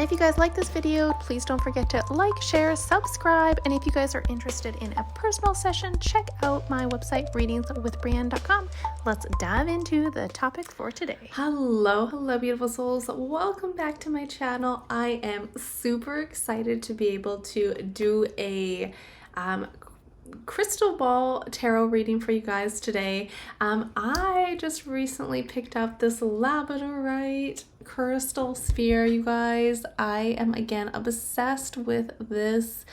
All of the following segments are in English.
if you guys like this video, please don't forget to like, share, subscribe, and if you guys are interested in a personal session, check out my website, readingswithbreanne.com. Let's dive into the topic for today. Hello, beautiful souls. Welcome back to my channel. I am super excited to be able to do a crystal ball tarot reading for you guys today. I just recently picked up this Labradorite crystal sphere, you guys. I am again obsessed with this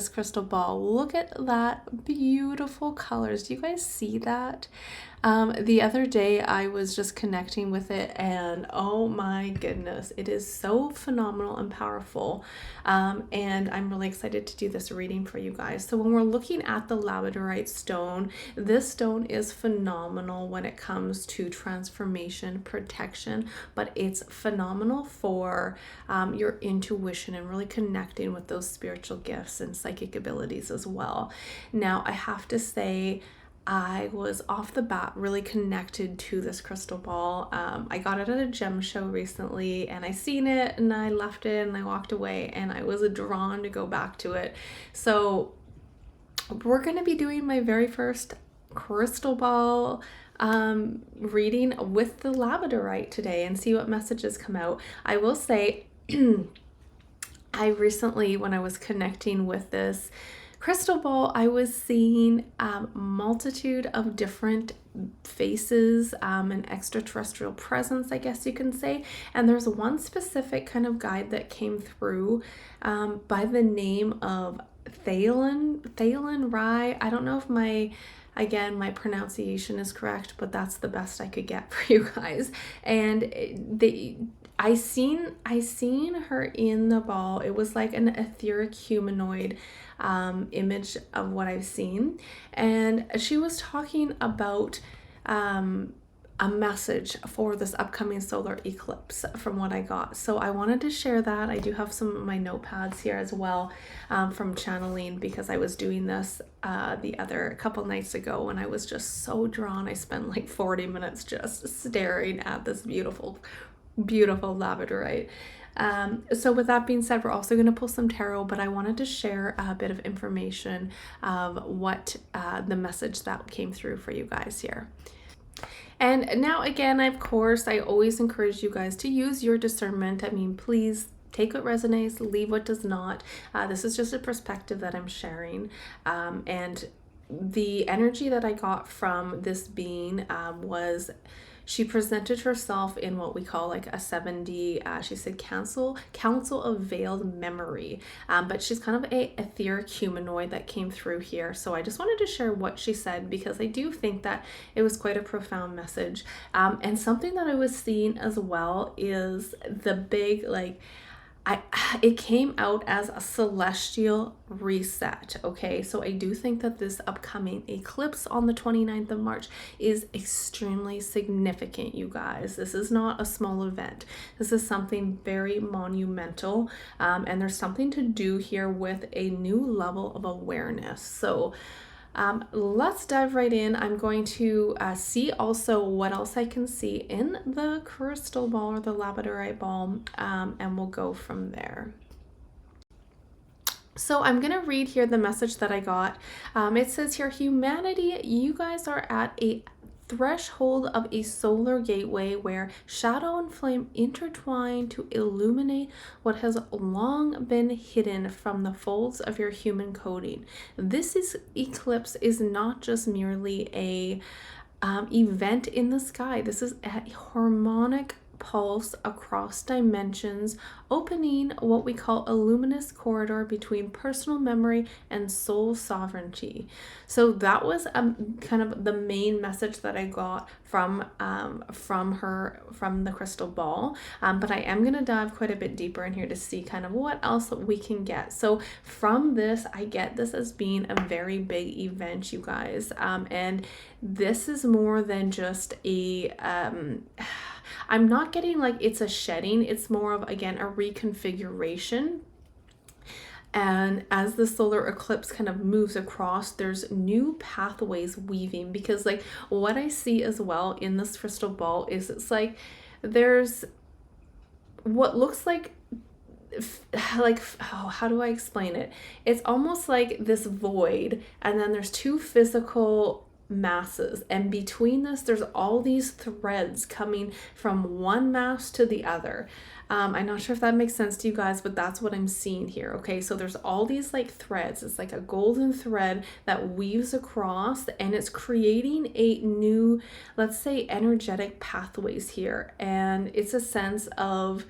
crystal ball. Look at that beautiful colors. Do you guys see that? The other day I was just connecting with it and oh my goodness, it is so phenomenal and powerful. And I'm really excited to do this reading for you guys. So when we're looking at the Labradorite stone, this stone is phenomenal when it comes to transformation, protection, but it's phenomenal for your intuition and really connecting with those spiritual gifts and psychic abilities as well. Now, I have to say, I was off the bat really connected to this crystal ball. I got it at a gem show recently and I seen it and I left it and I walked away and I was drawn to go back to it. So we're going to be doing my very first crystal ball reading with the Labradorite today and see what messages come out. I will say I recently, when I was connecting with this crystal ball, I was seeing a multitude of different faces, an extraterrestrial presence, I guess you can say. And there's one specific kind of guide that came through by the name of Thalen Rai. I don't know if my pronunciation is correct, but that's the best I could get for you guys. And I seen her in the ball. It was like an etheric humanoid image of what I've seen, and she was talking about a message for this upcoming solar eclipse from what I got. So I wanted to share that. I do have some of my notepads here as well from channeling, because I was doing this the other couple nights ago and I was just so drawn. I spent like 40 minutes just staring at this beautiful Labradorite. So with that being said, we're also going to pull some tarot, but I wanted to share a bit of information of what the message that came through for you guys here. And now again, of course, I always encourage you guys to use your discernment. I mean, please take what resonates, leave what does not. This is just a perspective that I'm sharing. And the energy that I got from this being was she presented herself in what we call like a 7D, she said council of veiled memory, but she's kind of a etheric humanoid that came through here. So I just wanted to share what she said, because I do think that it was quite a profound message. And something that I was seeing as well is the big, like, it came out as a celestial reset. Okay, so I do think that this upcoming eclipse on the 29th of March is extremely significant, you guys. This is not a small event. This is something very monumental, and there's something to do here with a new level of awareness. So let's dive right in. I'm going to see also what else I can see in the crystal ball or the Labradorite ball, and we'll go from there. So I'm going to read here the message that I got. It says here, humanity, you guys are at a threshold of a solar gateway where shadow and flame intertwine to illuminate what has long been hidden from the folds of your human coding. This eclipse is not just merely a event in the sky. This is a harmonic pulse across dimensions, opening what we call a luminous corridor between personal memory and soul sovereignty. So that was kind of the main message that I got from the crystal ball. But I am going to dive quite a bit deeper in here to see kind of what else we can get. So from this, I get this as being a very big event, you guys. And this is more than just a I'm not getting like it's a shedding. It's more of, again, a reconfiguration. And as the solar eclipse kind of moves across, there's new pathways weaving, because like what I see as well in this crystal ball is it's like there's what looks like, oh, how do I explain it? It's almost like this void, and then there's two physical masses, and between this there's all these threads coming from one mass to the other. I'm not sure if that makes sense to you guys, but that's what I'm seeing here. Okay, so there's all these like threads. It's like a golden thread that weaves across, and it's creating a new, let's say, energetic pathways here. And it's a sense of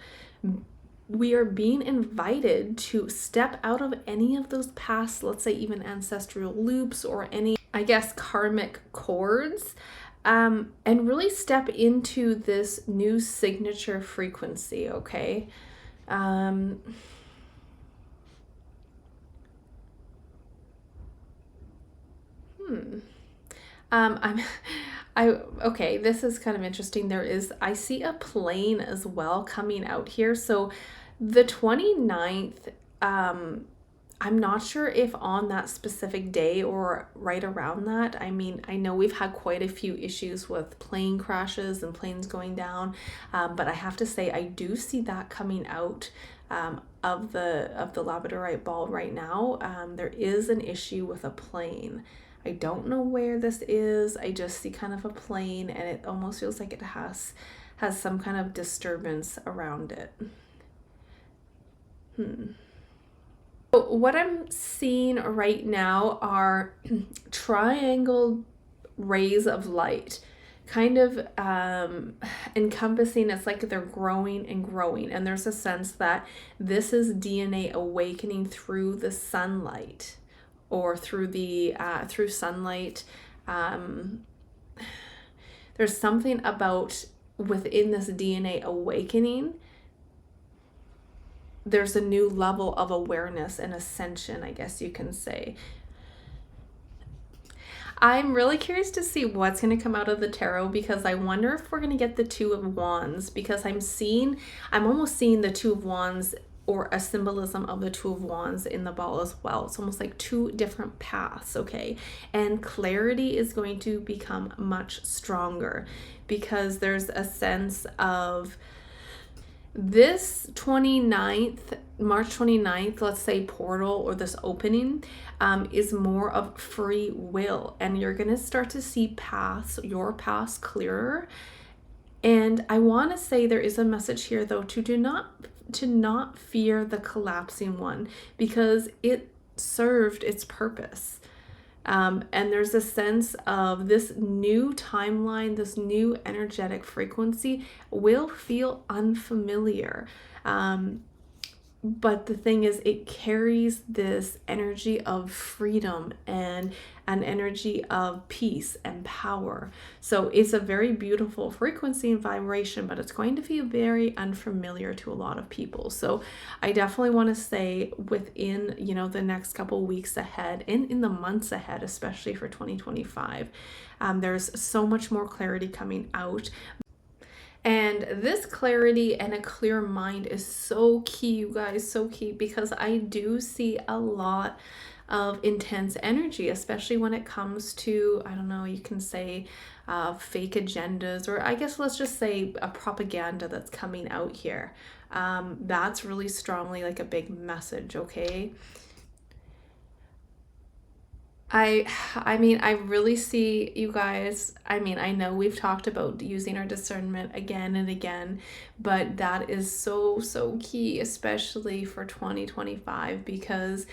we are being invited to step out of any of those past, let's say even ancestral loops or any, I guess, karmic cords, and really step into this new signature frequency, okay? Okay, this is kind of interesting. I see a plane as well coming out here. So the 29th, I'm not sure if on that specific day or right around that. I mean, I know we've had quite a few issues with plane crashes and planes going down, but I have to say I do see that coming out of the Labradorite ball right now. There is an issue with a plane. I don't know where this is. I just see kind of a plane, and it almost feels like it has some kind of disturbance around it. So what I'm seeing right now are triangle rays of light, kind of encompassing. It's like they're growing and growing, and there's a sense that this is DNA awakening through the sunlight, or through the through sunlight. There's something about within this DNA awakening, there's a new level of awareness and ascension, I guess you can say. I'm really curious to see what's going to come out of the tarot, because I wonder if we're going to get the Two of Wands, because I'm almost seeing the Two of Wands, or a symbolism of the Two of Wands in the ball as well. It's almost like two different paths, okay? And clarity is going to become much stronger, because there's a sense of this 29th, March 29th, let's say, portal, or this opening is more of free will, and you're going to start to see your paths clearer. And I want to say there is a message here, though, to not fear the collapsing one, because it served its purpose. And there's a sense of this new timeline, this new energetic frequency will feel unfamiliar. But the thing is, it carries this energy of freedom and an energy of peace and power. So it's a very beautiful frequency and vibration, but it's going to feel very unfamiliar to a lot of people. So I definitely want to say within, the next couple weeks ahead, and in the months ahead, especially for 2025, there's so much more clarity coming out. And this clarity and a clear mind is so key, you guys, so key, because I do see a lot of intense energy, especially when it comes to, I don't know, you can say fake agendas, or I guess let's just say a propaganda that's coming out here. That's really strongly like a big message, okay? I mean, I really see, you guys, I mean, I know we've talked about using our discernment again and again, but that is so, so key, especially for 2025, because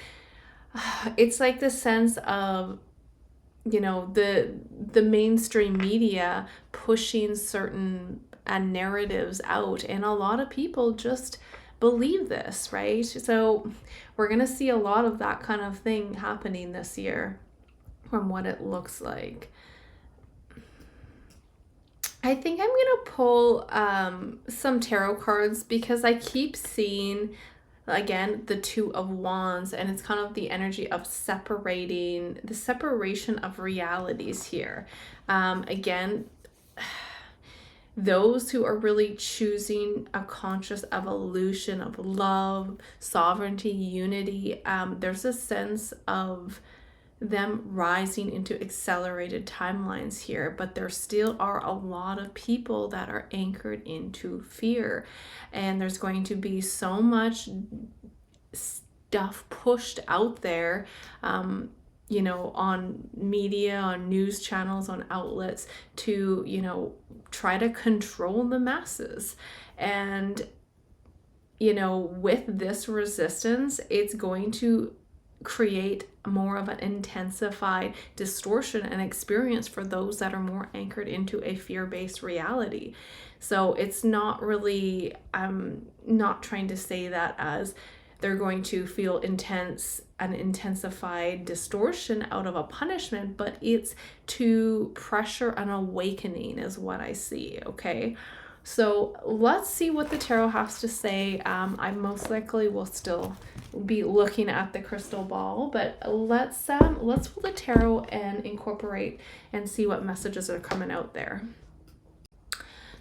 it's like the sense of, the mainstream media pushing certain narratives out, and a lot of people just believe this, right? So we're going to see a lot of that kind of thing happening this year, from what it looks like. I think I'm going to pull some tarot cards, because I keep seeing, again, the Two of Wands, and it's kind of the energy of the separation of realities here. Again, those who are really choosing a conscious evolution of love, sovereignty, unity, there's a sense of them rising into accelerated timelines here, but there still are a lot of people that are anchored into fear, and there's going to be so much stuff pushed out there, on media, on news channels, on outlets to, try to control the masses. And, with this resistance, it's going to create more of an intensified distortion and experience for those that are more anchored into a fear-based reality. So it's not really, I'm not trying to say that as they're going to feel an intensified distortion out of a punishment, but it's to pressure an awakening is what I see, okay? So let's see what the tarot has to say. I most likely will still be looking at the crystal ball, but let's pull the tarot and incorporate and see what messages are coming out there.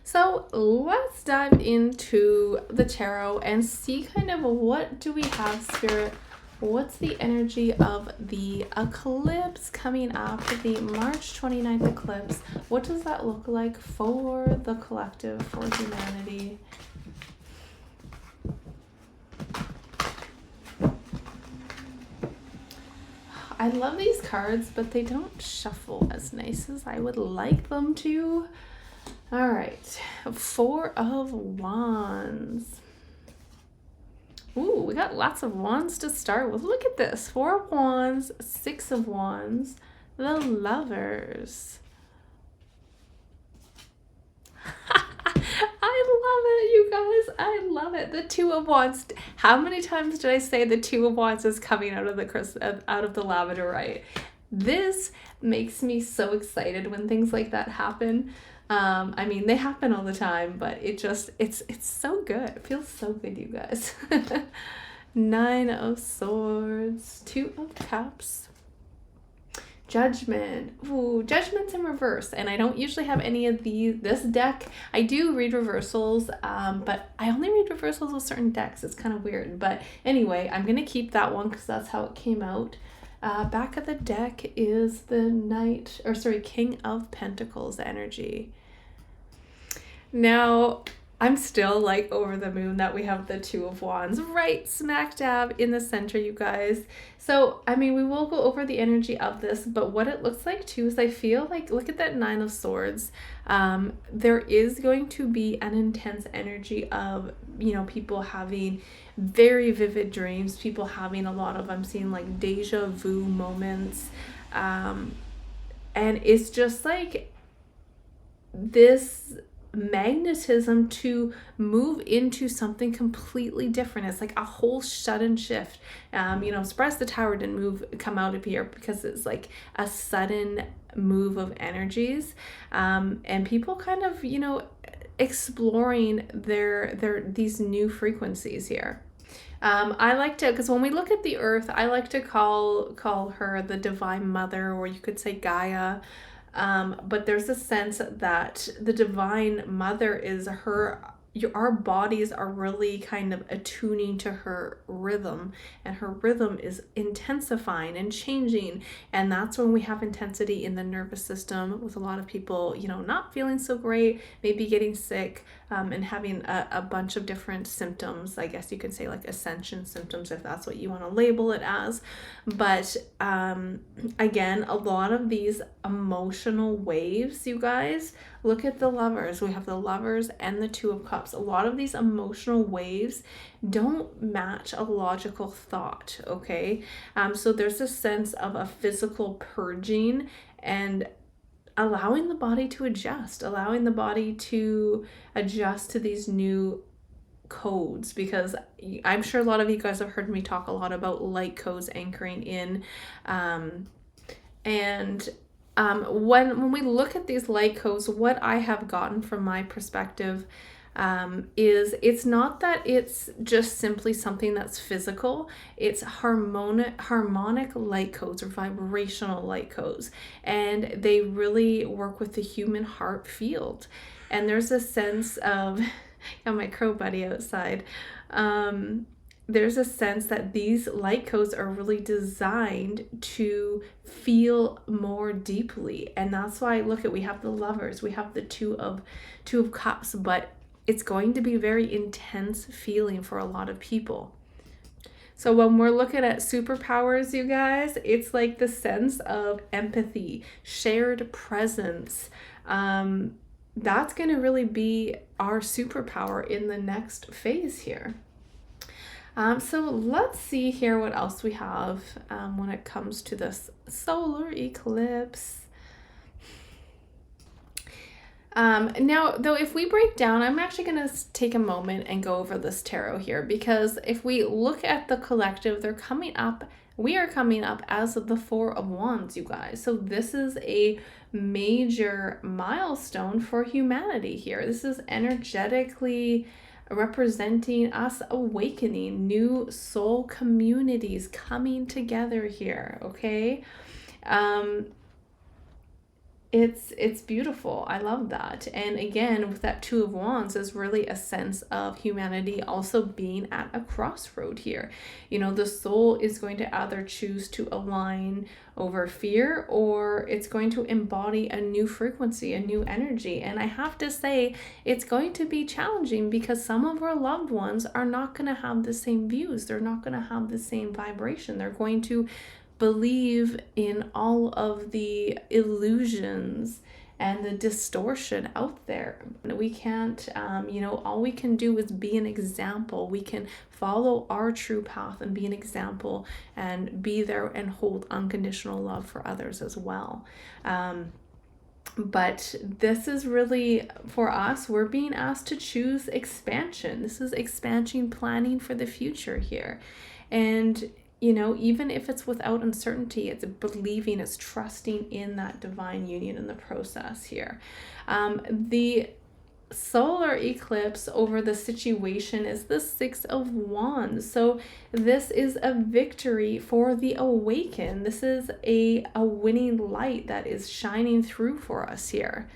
So let's dive into the tarot and see kind of what do we have, Spirit. What's the energy of the eclipse coming up, the March 29th eclipse? What does that look like for the collective, for humanity? I love these cards, but they don't shuffle as nice as I would like them to. All right, Four of Wands. Ooh, we got lots of wands to start with. Look at this. 4 of Wands, 6 of Wands, the Lovers. I love it, you guys. I love it. The 2 of Wands. How many times did I say the 2 of Wands is coming out of the Labradorite? This makes me so excited when things like that happen. I mean, they happen all the time, but it's so good. It feels so good, you guys. 9 of Swords, 2 of Cups, Judgment. Ooh, Judgment's in reverse, and I don't usually have any of this deck. I do read reversals, but I only read reversals with certain decks. It's kind of weird, but anyway, I'm gonna keep that one because that's how it came out. Back of the deck is the King of Pentacles energy. Now, I'm still like over the moon that we have the 2 of Wands right smack dab in the center, you guys. So, I mean, we will go over the energy of this, but what it looks like too is I feel like, look at that 9 of Swords. There is going to be an intense energy of, people having very vivid dreams, people having a lot of, I'm seeing like deja vu moments. And it's just like this magnetism to move into something completely different. It's like a whole sudden shift. Surprise the Tower didn't come out of here because it's like a sudden move of energies, and people kind of exploring these new frequencies here. I like to, because when we look at the earth, I like to call her the Divine Mother, or you could say Gaia. But there's a sense that the Divine Mother is our bodies are really kind of attuning to her rhythm, and her rhythm is intensifying and changing. And that's when we have intensity in the nervous system with a lot of people, not feeling so great, maybe getting sick, and having a bunch of different symptoms. I guess you could say like ascension symptoms, if that's what you want to label it as. But again, a lot of these emotional waves, you guys, look at the Lovers. We have the Lovers and the 2 of Cups. A lot of these emotional waves don't match a logical thought, okay? So there's a sense of a physical purging and allowing the body to adjust, to these new codes, because I'm sure a lot of you guys have heard me talk a lot about light codes anchoring in, when we look at these light codes, what I have gotten from my perspective is it's not that it's just simply something that's physical. It's harmonic light codes or vibrational light codes, and they really work with the human heart field. And there's a sense of got my crow buddy outside. There's a sense that these light codes are really designed to feel more deeply. And that's why, look at, we have the Lovers, we have the two of Cups, but it's going to be very intense feeling for a lot of people. So when we're looking at superpowers, you guys, it's like the sense of empathy, shared presence. That's going to really be our superpower in the next phase here. So let's see here what else we have when it comes to this solar eclipse. Now, though, if we break down, I'm actually going to take a moment and go over this tarot here, because if we look at the collective, we are coming up as the Four of Wands, you guys. So this is a major milestone for humanity here. This is energetically representing us awakening, new soul communities coming together here, okay? It's beautiful. I love that. And again, with that Two of Wands is really a sense of humanity also being at a crossroad here. You know, the soul is going to either choose to align over fear, or it's going to embody a new frequency, a new energy. And I have to say, it's going to be challenging because some of our loved ones are not going to have the same views. They're not going to have the same vibration. They're going to believe in all of the illusions and the distortion out there. We can't, all we can do is be an example. We can follow our true path and be an example and be there and hold unconditional love for others as well. But this is really, for us, we're being asked to choose expansion. This is expansion planning for the future here. And you know, even if it's without uncertainty, it's believing, it's trusting in that divine union in the process here. The solar eclipse over the situation is the Six of Wands. So this is a victory for the awakened. This is a winning light that is shining through for us here.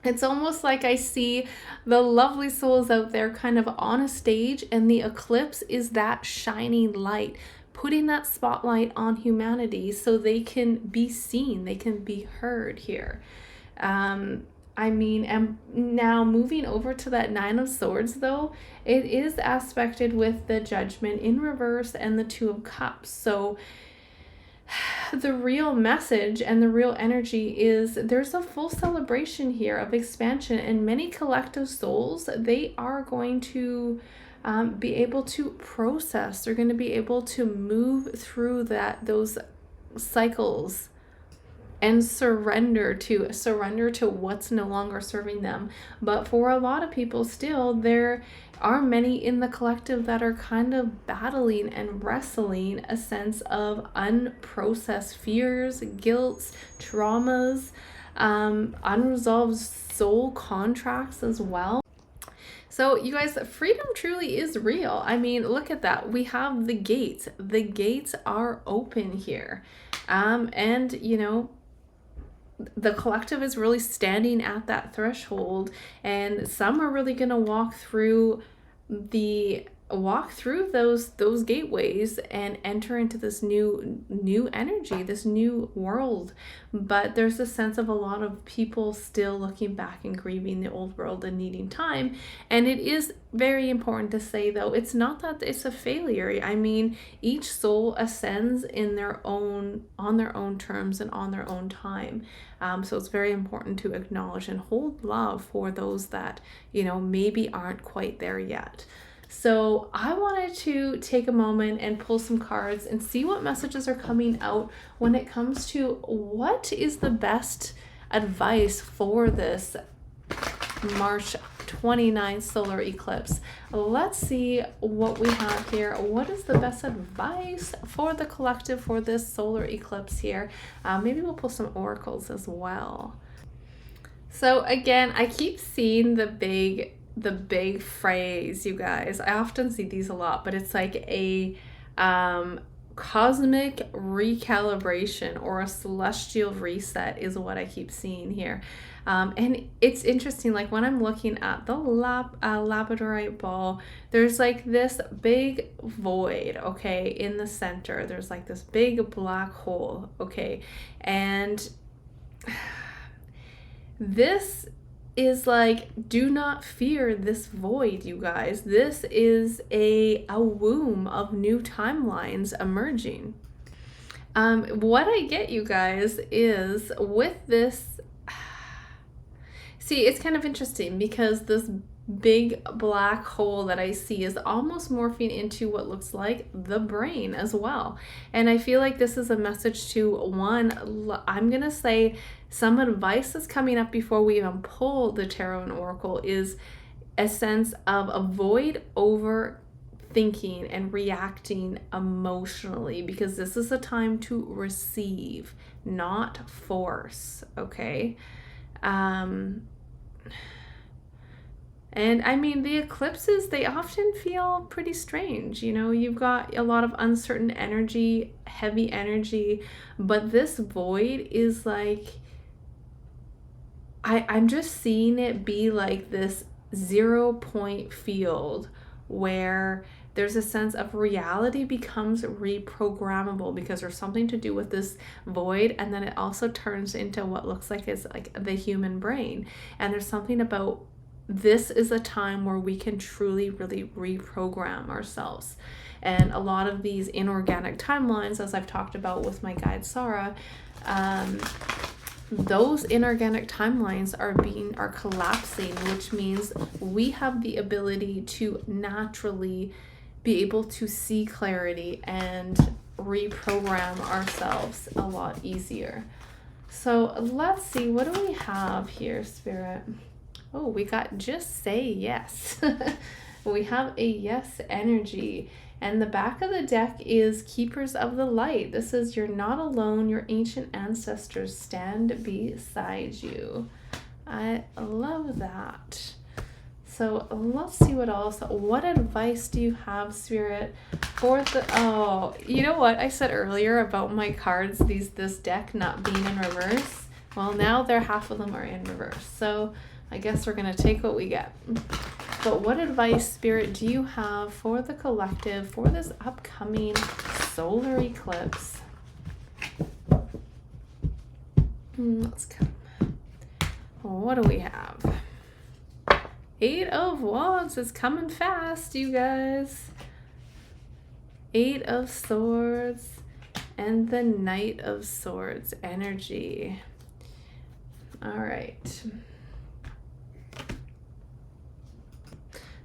It's almost like I see the lovely souls out there kind of on a stage, and the eclipse is that shining light, putting that spotlight on humanity so they can be seen, they can be heard here. And now moving over to that Nine of Swords, though, it is aspected with the Judgment in reverse and the Two of Cups. So the real message and the real energy is there's a full celebration here of expansion, and many collective souls, they are going to be able to process. They're going to be able to move through those cycles and surrender to what's no longer serving them. But for a lot of people still, there are many in the collective that are kind of battling and wrestling a sense of unprocessed fears, guilt, traumas, unresolved soul contracts as well. So you guys, freedom truly is real. I mean, look at that. We have the gates. The gates are open here. And, you know, the collective is really standing at that threshold, and some are really going to walk through those gateways and enter into this new energy, this new world. But there's a sense of a lot of people still looking back and grieving the old world and needing time. And it is very important to say, though, it's not that it's a failure. I mean, each soul ascends on their own terms and on their own time. So it's very important to acknowledge and hold love for those that, you know, maybe aren't quite there yet. So I wanted to take a moment and pull some cards and see what messages are coming out when it comes to what is the best advice for this March 29th solar eclipse. Let's see what we have here. What is the best advice for the collective for this solar eclipse here? Maybe we'll pull some oracles as well. So again, I keep seeing the big phrase, you guys. I often see these a lot, but it's like a cosmic recalibration or a celestial reset is what I keep seeing here. And it's interesting, like when I'm looking at the Labradorite ball, there's like this big void, okay, in the center. There's like this big black hole, okay, and this is like, do not fear this void, you guys. This is a womb of new timelines emerging. What I get, you guys, is with this, see, it's kind of interesting because this big black hole that I see is almost morphing into what looks like the brain as well. And I feel like this is a message to one, I'm gonna say some advice that's coming up before we even pull the tarot and oracle is a sense of avoid overthinking and reacting emotionally, because this is a time to receive, not force, okay? And I mean, the eclipses, they often feel pretty strange. You know, you've got a lot of uncertain energy, heavy energy, but this void is like, I'm just seeing it be like this 0 point field where there's a sense of reality becomes reprogrammable because there's something to do with this void, and then it also turns into what looks like is like the human brain. And there's something about this is a time where we can truly really reprogram ourselves. And a lot of these inorganic timelines, as I've talked about with my guide Sarah, those inorganic timelines are collapsing, which means we have the ability to naturally be able to see clarity and reprogram ourselves a lot easier. So let's see, what do we have here, Spirit? Oh, we got just say yes. We have a yes energy. And the back of the deck is Keepers of the Light. This is you're not alone. Your ancient ancestors stand beside you. I love that. So let's see what else. What advice do you have, Spirit, for the... Oh, you know what I said earlier about my cards, this deck not being in reverse? Well, now half of them are in reverse. So I guess we're going to take what we get. But what advice, Spirit, do you have for the collective for this upcoming solar eclipse? Let's come. What do we have? 8 of Wands is coming fast, you guys. 8 of Swords and the Knight of Swords energy. All right.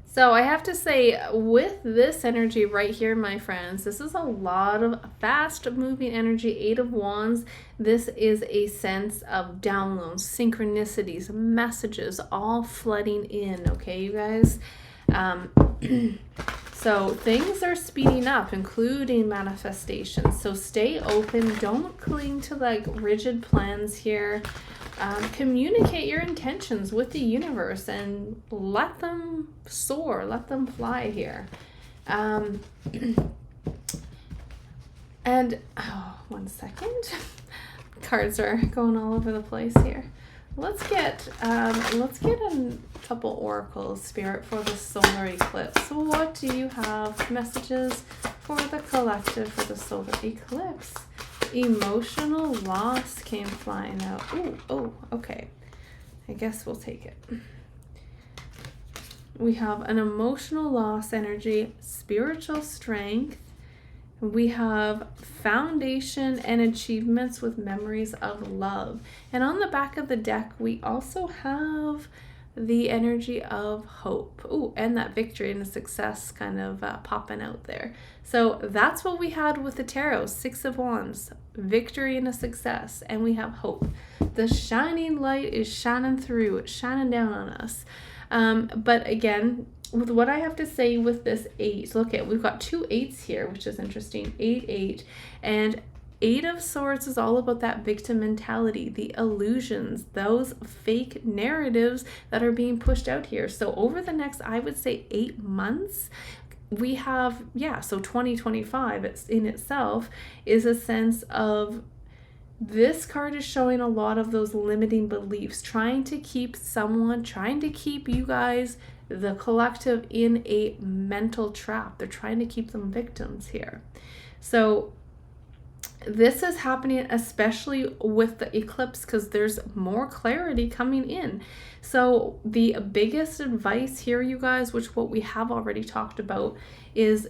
So I have to say, with this energy right here, my friends, this is a lot of fast moving energy. 8 of Wands. This is a sense of downloads, synchronicities, messages all flooding in. Okay, you guys. So things are speeding up, including manifestations. So stay open. Don't cling to like rigid plans here. Communicate your intentions with the universe and let them soar, let them fly here. And one second, cards are going all over the place here. Let's get a couple oracles, Spirit, for the solar eclipse. So what do you have messages for the collective for the solar eclipse? Emotional loss came flying out. Oh, okay. I guess we'll take it. We have an emotional loss energy, spiritual strength. We have foundation and achievements with memories of love. And on the back of the deck, we also have the energy of hope. Oh, and that victory and a success kind of popping out there. So that's what we had with the tarot. 6 of Wands, victory and a success, and we have hope. The shining light is shining through, it's shining down on us. But again, with what I have to say with this 8, look at, we've got 2 8s here, which is interesting. 8, 8, and 8 of Swords is all about that victim mentality, the illusions, those fake narratives that are being pushed out here. So over the next, I would say 8 months, we have, yeah, so 2025 it's in itself is a sense of, this card is showing a lot of those limiting beliefs, trying to keep you guys, the collective, in a mental trap. They're trying to keep them victims here. So this is happening especially with the eclipse because there's more clarity coming in. So the biggest advice here, you guys, which what we have already talked about, is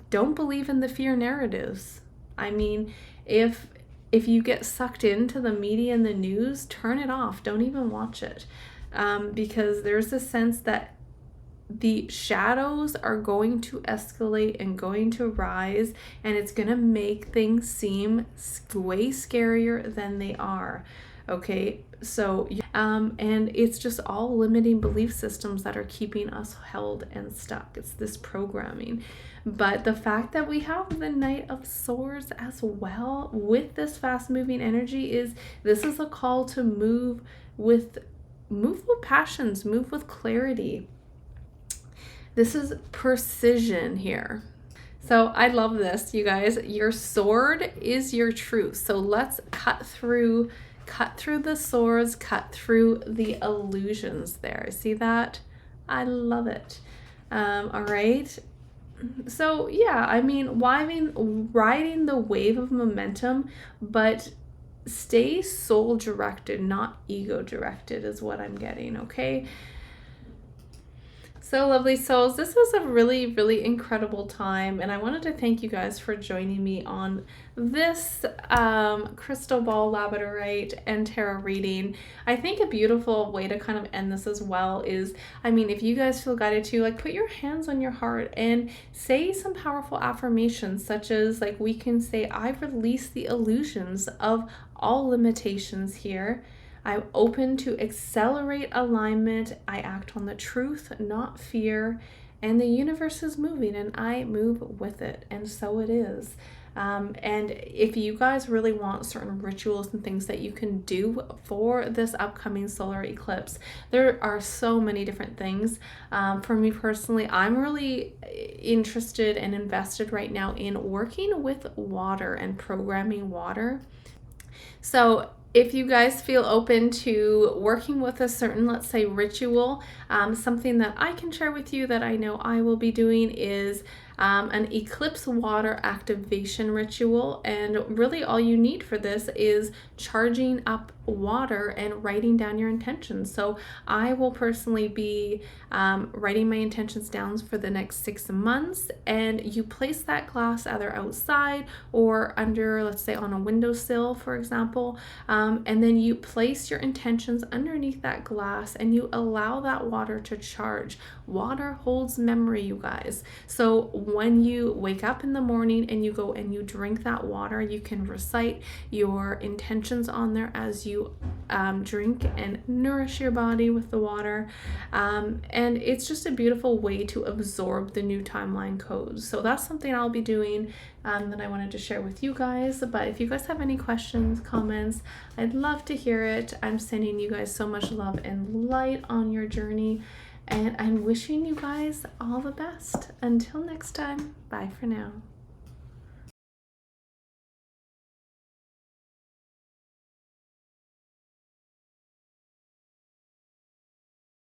don't believe in the fear narratives. I mean, if you get sucked into the media and the news, turn it off. Don't even watch it, because there's a sense that the shadows are going to escalate and going to rise, and it's going to make things seem way scarier than they are. Okay, so and it's just all limiting belief systems that are keeping us held and stuck. It's this programming. But the fact that we have the Knight of Swords as well with this fast moving energy is, this is a call to move with passions, move with clarity. This is precision here. So I love this, you guys. Your sword is your truth. So let's cut through the swords, cut through the illusions there. See that? I love it. All right. So yeah, I mean, riding the wave of momentum, but stay soul directed, not ego directed, is what I'm getting. Okay. So lovely souls, this was a really, really incredible time, and I wanted to thank you guys for joining me on this crystal ball, labradorite, and tarot reading. I think a beautiful way to kind of end this as well is, I mean, if you guys feel guided to, like, put your hands on your heart and say some powerful affirmations, such as, like, we can say, I release the illusions of all limitations here. I'm open to accelerate alignment. I act on the truth, not fear. And the universe is moving and I move with it. And so it is. And if you guys really want certain rituals and things that you can do for this upcoming solar eclipse, there are so many different things. For me personally, I'm really interested and invested right now in working with water and programming water. So if you guys feel open to working with a certain, let's say, ritual, something that I can share with you that I know I will be doing is an eclipse water activation ritual. And really all you need for this is charging up water and writing down your intentions. So I will personally be writing my intentions down for the next 6 months, and you place that glass either outside or under, let's say, on a windowsill, for example, and then you place your intentions underneath that glass and you allow that water to charge. Water holds memory, you guys. So when you wake up in the morning and you go and you drink that water, you can recite your intentions on there as you drink and nourish your body with the water. And it's just a beautiful way to absorb the new timeline codes. So that's something I'll be doing that I wanted to share with you guys. But if you guys have any questions, comments, I'd love to hear it. I'm sending you guys so much love and light on your journey. And I'm wishing you guys all the best. Until next time, bye for now.